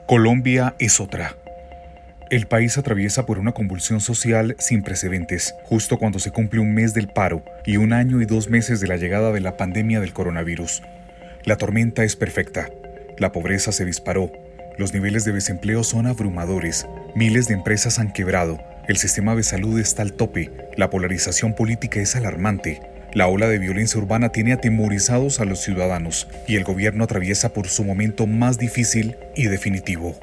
Colombia es otra. El país atraviesa por una convulsión social sin precedentes, justo cuando se cumple un mes del paro y 1 año y 2 meses de la llegada de la pandemia del coronavirus. La tormenta es perfecta. La pobreza se disparó. Los niveles de desempleo son abrumadores. Miles de empresas han quebrado. El sistema de salud está al tope. La polarización política es alarmante. La ola de violencia urbana tiene atemorizados a los ciudadanos y el gobierno atraviesa por su momento más difícil y definitivo.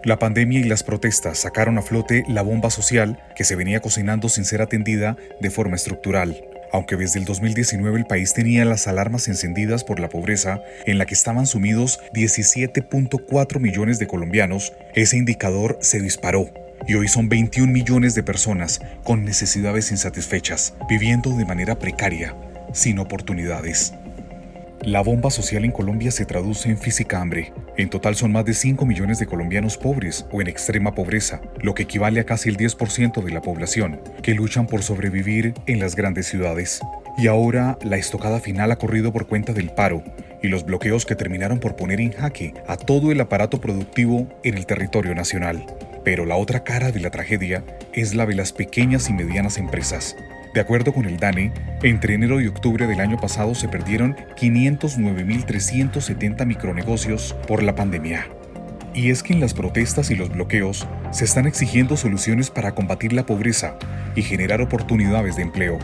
La pandemia y las protestas sacaron a flote la bomba social que se venía cocinando sin ser atendida de forma estructural. Aunque desde el 2019 el país tenía las alarmas encendidas por la pobreza en la que estaban sumidos 17.4 millones de colombianos, ese indicador se disparó. Y hoy son 21 millones de personas con necesidades insatisfechas, viviendo de manera precaria, sin oportunidades. La bomba social en Colombia se traduce en física hambre. En total son más de 5 millones de colombianos pobres o en extrema pobreza, lo que equivale a casi el 10% de la población, que luchan por sobrevivir en las grandes ciudades. Y ahora la estocada final ha corrido por cuenta del paro y los bloqueos que terminaron por poner en jaque a todo el aparato productivo en el territorio nacional. Pero la otra cara de la tragedia es la de las pequeñas y medianas empresas. De acuerdo con el DANE, entre enero y octubre del año pasado se perdieron 509.370 micronegocios por la pandemia. Y es que en las protestas y los bloqueos se están exigiendo soluciones para combatir la pobreza y generar oportunidades de empleo.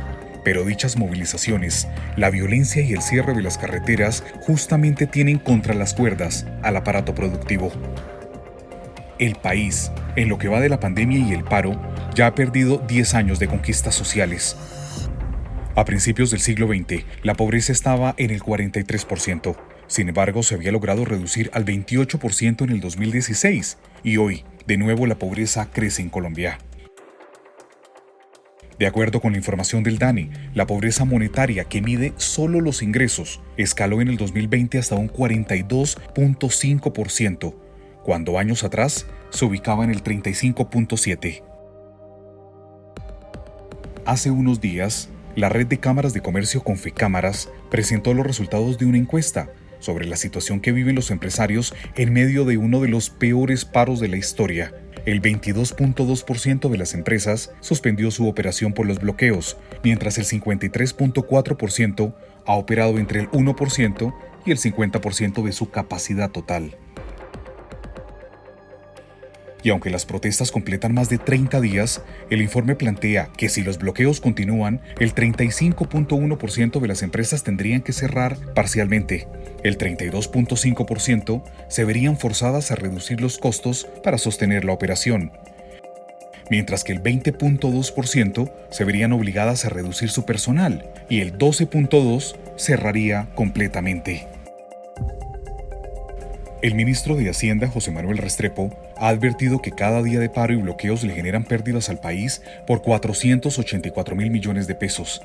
Pero dichas movilizaciones, la violencia y el cierre de las carreteras justamente tienen contra las cuerdas al aparato productivo. El país, en lo que va de la pandemia y el paro, ya ha perdido 10 años de conquistas sociales. A principios del siglo XX, la pobreza estaba en el 43%. Sin embargo, se había logrado reducir al 28% en el 2016 y hoy, de nuevo, la pobreza crece en Colombia. De acuerdo con la información del DANE, la pobreza monetaria, que mide solo los ingresos, escaló en el 2020 hasta un 42.5%, cuando años atrás se ubicaba en el 35.7%. Hace unos días, la red de cámaras de comercio Confecámaras presentó los resultados de una encuesta sobre la situación que viven los empresarios en medio de uno de los peores paros de la historia. El 22.2% de las empresas suspendió su operación por los bloqueos, mientras el 53.4% ha operado entre el 1% y el 50% de su capacidad total. Y aunque las protestas completan más de 30 días, el informe plantea que si los bloqueos continúan, el 35.1% de las empresas tendrían que cerrar parcialmente. El 32.5% se verían forzadas a reducir los costos para sostener la operación, mientras que el 20.2% se verían obligadas a reducir su personal y el 12.2% cerraría completamente. El ministro de Hacienda, José Manuel Restrepo, ha advertido que cada día de paro y bloqueos le generan pérdidas al país por 484.000 millones de pesos.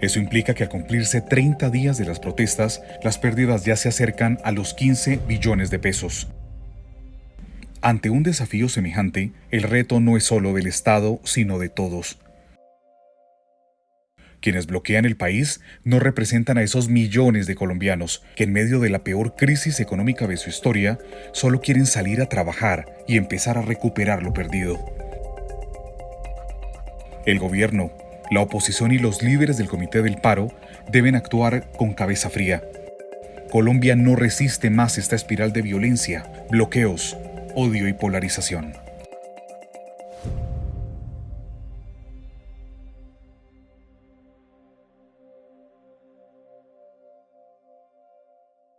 Eso implica que al cumplirse 30 días de las protestas, las pérdidas ya se acercan a los 15 billones de pesos. Ante un desafío semejante, el reto no es solo del Estado, sino de todos. Quienes bloquean el país no representan a esos millones de colombianos que en medio de la peor crisis económica de su historia solo quieren salir a trabajar y empezar a recuperar lo perdido. El gobierno, la oposición y los líderes del Comité del Paro deben actuar con cabeza fría. Colombia no resiste más esta espiral de violencia, bloqueos, odio y polarización.